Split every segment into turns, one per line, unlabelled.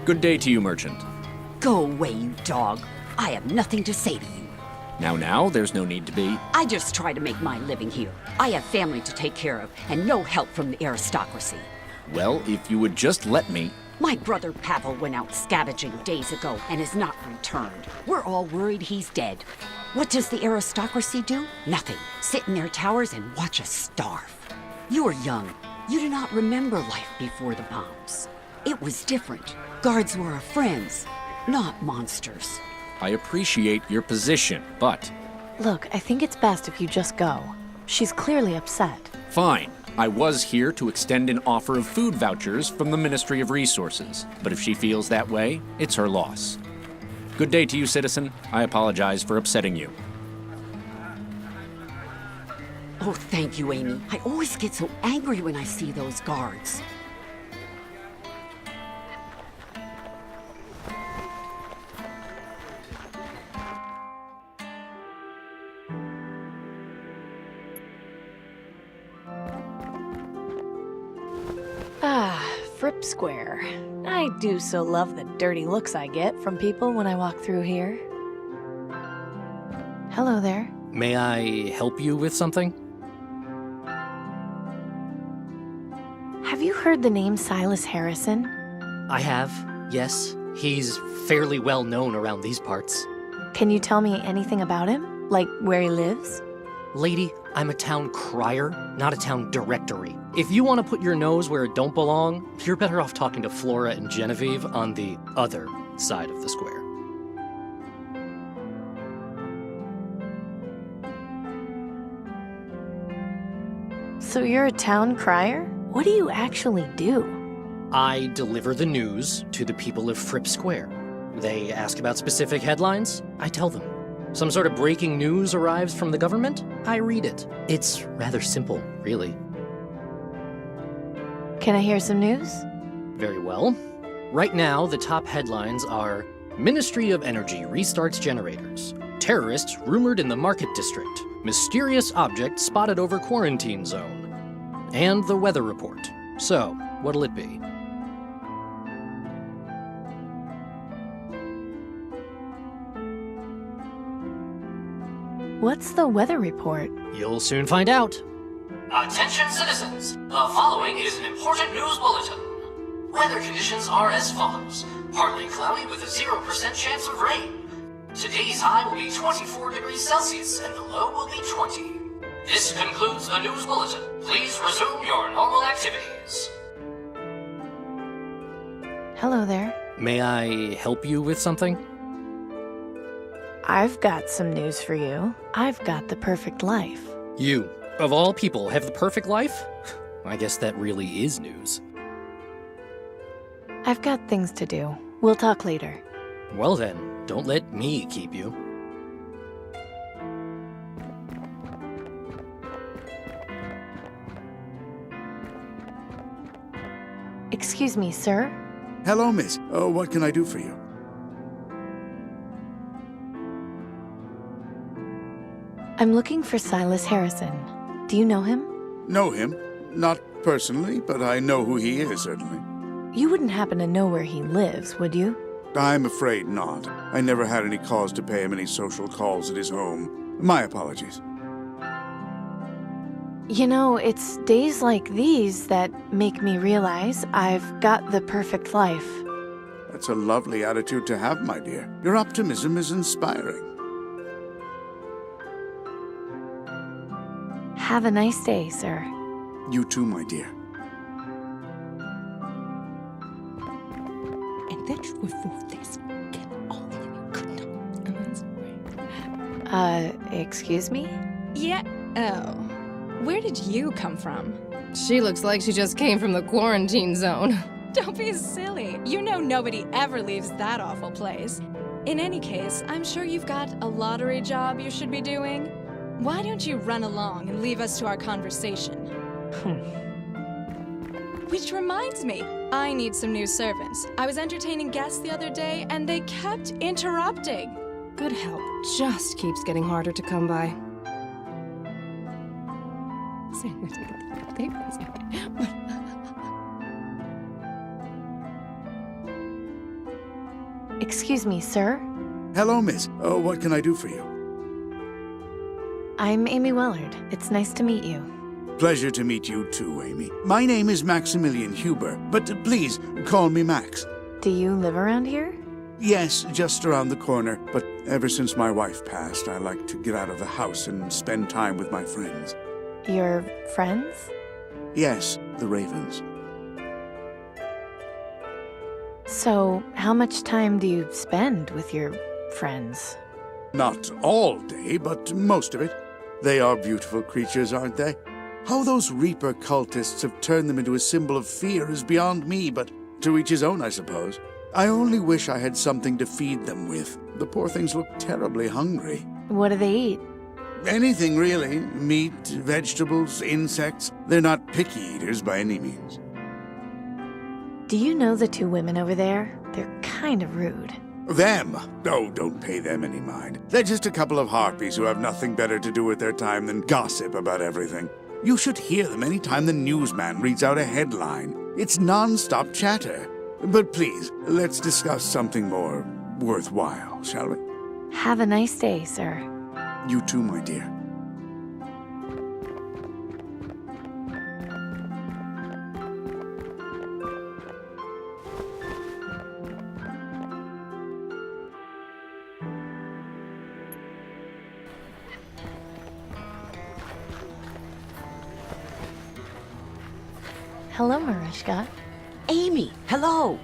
Good day to you, merchant.
Go away, you dog. I have nothing to say to you.
Now, there's no need to be.
I just try to make my living here. I have family to take care of, and no help from the aristocracy.
Well, if you would just let me...
My brother Pavel went out scavenging days ago and has not returned. We're all worried he's dead. What does the aristocracy do? Nothing. Sit in their towers and watch us starve. You are young. You do not remember life before the bombs. It was different. Guards were our friends, not monsters.
I appreciate your position, but...
Look, I think it's best if you just go. She's clearly upset.
Fine. I was here to extend an offer of food vouchers from the Ministry of Resources, but if she feels that way, it's her loss. Good day to you, citizen. I apologize for upsetting you.
Oh, thank you, Amy. I always get so angry when I see those guards.
Fripp Square. I do so love the dirty looks I get from people when I walk through here. Hello there.
May I help you with something?
Have you heard the name Silas Harrison?
I have, yes. He's fairly well known around these parts.
Can you tell me anything about him? Like where he lives?
Lady, I'm a town crier, not a town directory. If you want to put your nose where it don't belong, you're better off talking to Flora and Genevieve on the other side of the square.
So you're a town crier? What do you actually do?
I deliver the news to the people of Fripp Square. They ask about specific headlines, I tell them. Some sort of breaking news arrives from the government, I read it. It's rather simple, really.
Can I hear some news?
Very well. Right now, the top headlines are Ministry of Energy restarts generators. Terrorists rumored in the Market District. Mysterious object spotted over quarantine zone. And the weather report. So, what'll it be?
What's the weather report?
You'll soon find out.
Attention citizens, the following is an important news bulletin. Weather conditions are as follows. Partly cloudy with a 0% chance of rain. Today's high will be 24 degrees Celsius and the low will be 20. This concludes the news bulletin. Please resume your normal activities.
Hello there.
May I help you with something?
I've got some news for you. I've got the perfect life.
You, of all people, have the perfect life? I guess that really is news.
I've got things to do. We'll talk later.
Well then, don't let me keep you.
Excuse me, sir?
Hello, miss. What can I do for you?
I'm looking for Silas Harrison. Do you know him?
Know him? Not personally, but I know who he is, certainly.
You wouldn't happen to know where he lives, would you?
I'm afraid not. I never had any cause to pay him any social calls at his home. My apologies.
You know, it's days like these that make me realize I've got the perfect life.
That's a lovely attitude to have, my dear. Your optimism is inspiring.
Have a nice day, sir.
You too, my dear.
And then you remove this. Get all of you could
Excuse me?
Yeah. Oh. Where did you come from? She looks like she just came from the quarantine zone. Don't be silly. You know nobody ever leaves that awful place. In any case, I'm sure you've got a lottery job you should be doing. Why don't you run along and leave us to our conversation? Which reminds me, I need some new servants. I was entertaining guests the other day, and they kept interrupting.
Good help just keeps getting harder to come by.
Excuse me, sir.
Hello, miss. What can I do for you?
I'm Amy Willard. It's nice to meet you.
Pleasure to meet you too, Amy. My name is Maximilian Huber, but please call me Max.
Do you live around here?
Yes, just around the corner, but ever since my wife passed, I like to get out of the house and spend time with my friends.
Your friends?
Yes, the Ravens.
So, how much time do you spend with your friends?
Not all day, but most of it. They are beautiful creatures, aren't they? How those Reaper cultists have turned them into a symbol of fear is beyond me, but to each his own, I suppose. I only wish I had something to feed them with. The poor things look terribly hungry.
What do they eat?
Anything, really. Meat, vegetables, insects. They're not picky eaters by any means.
Do you know the two women over there? They're kind of rude.
Them? Oh, don't pay them any mind. They're just a couple of harpies who have nothing better to do with their time than gossip about everything. You should hear them any time the newsman reads out a headline. It's non-stop chatter. But please, let's discuss something more worthwhile, shall we?
Have a nice day, sir.
You too, my dear.
Hello, Mariska.
Amy, hello.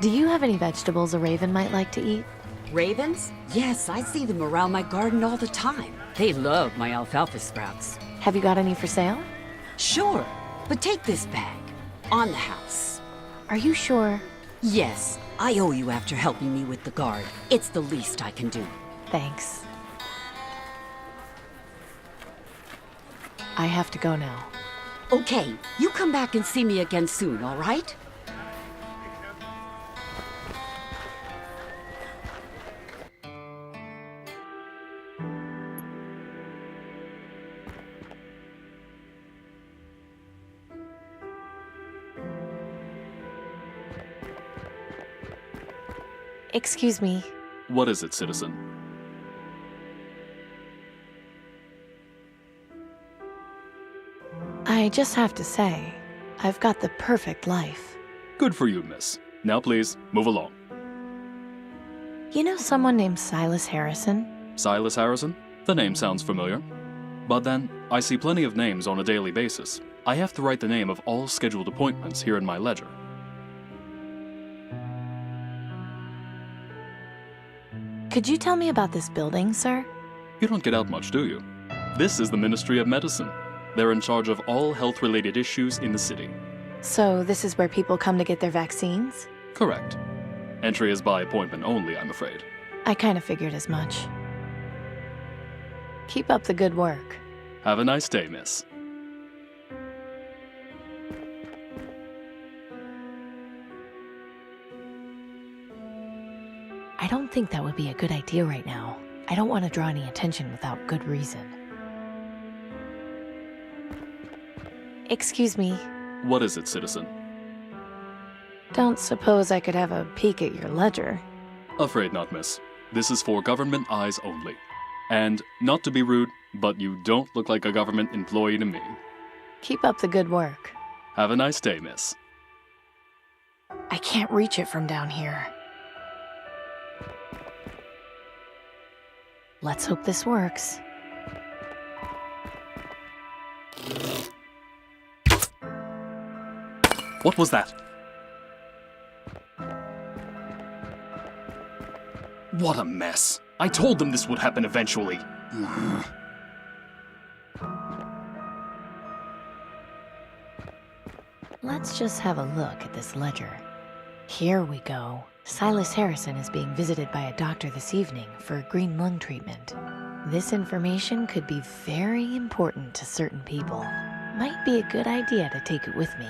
Do you have any vegetables a raven might like to eat?
Ravens? Yes, I see them around my garden all the time. They love my alfalfa sprouts.
Have you got any for sale?
Sure, but take this bag. On the house.
Are you sure?
Yes, I owe you after helping me with the guard. It's the least I can do.
Thanks. I have to go now.
Okay, you come back and see me again soon, all right?
Excuse me.
What is it, citizen?
I just have to say, I've got the perfect life.
Good for you, miss. Now please, move along.
You know someone named Silas Harrison?
Silas Harrison? The name sounds familiar. But then, I see plenty of names on a daily basis. I have to write the name of all scheduled appointments here in my ledger.
Could you tell me about this building, sir?
You don't get out much, do you? This is the Ministry of Medicine. They're in charge of all health-related issues in the city.
So this is where people come to get their vaccines?
Correct. Entry is by appointment only, I'm afraid.
I kind of figured as much. Keep up the good work.
Have a nice day, miss.
I don't think that would be a good idea right now. I don't want to draw any attention without good reason. Excuse me.
What is it, citizen?
Don't suppose I could have a peek at your ledger?
Afraid not, miss. This is for government eyes only. And, not to be rude, but you don't look like a government employee to me.
Keep up the good work.
Have a nice day, miss.
I can't reach it from down here. Let's hope this works.
What was that? What a mess. I told them this would happen eventually.
Let's just have a look at this ledger. Here we go. Silas Harrison is being visited by a doctor this evening for a green lung treatment. This information could be very important to certain people. Might be a good idea to take it with me.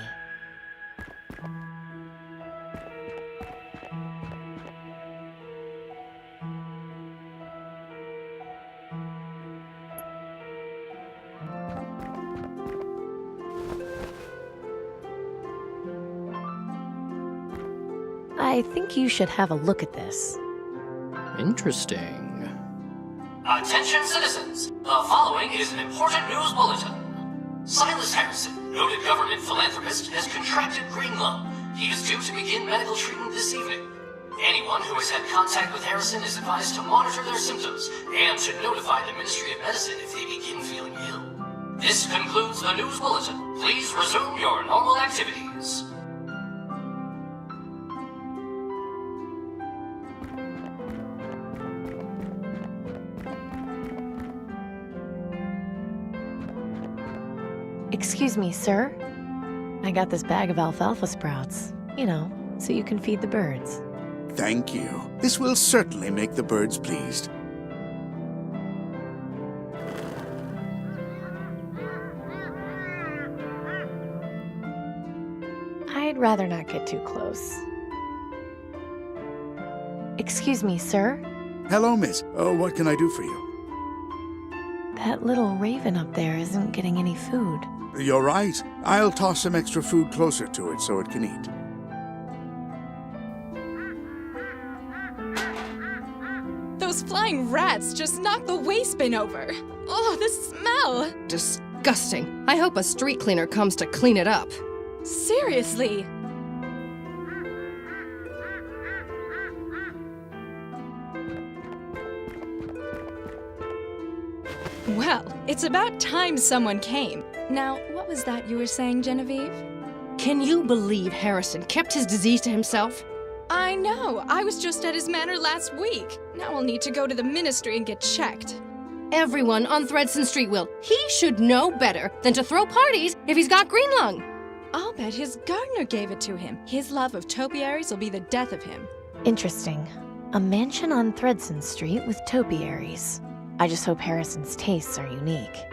I think you should have a look at this.
Interesting.
Attention citizens! The following is an important news bulletin. Silas Harrison, noted government philanthropist, has contracted green lung. He is due to begin medical treatment this evening. Anyone who has had contact with Harrison is advised to monitor their symptoms and to notify the Ministry of Medicine if they begin feeling ill. This concludes the news bulletin. Please resume your normal activities.
Excuse me, sir. I got this bag of alfalfa sprouts. You know, so you can feed the birds.
Thank you. This will certainly make the birds pleased.
I'd rather not get too close. Excuse me, sir.
Hello, miss. Oh, what can I do for you?
That little raven up there isn't getting any food.
You're right. I'll toss some extra food closer to it so it can eat.
Those flying rats just knocked the waste bin over. Oh, the smell!
Disgusting. I hope a street cleaner comes to clean it up.
Seriously! Well, it's about time someone came. Now, what was that you were saying, Genevieve?
Can you believe Harrison kept his disease to himself?
I know. I was just at his manor last week. Now I'll need to go to the ministry and get checked.
Everyone on Thredson Street will. He should know better than to throw parties if he's got green lung.
I'll bet his gardener gave it to him. His love of topiaries will be the death of him.
Interesting. A mansion on Thredson Street with topiaries. I just hope Harrison's tastes are unique.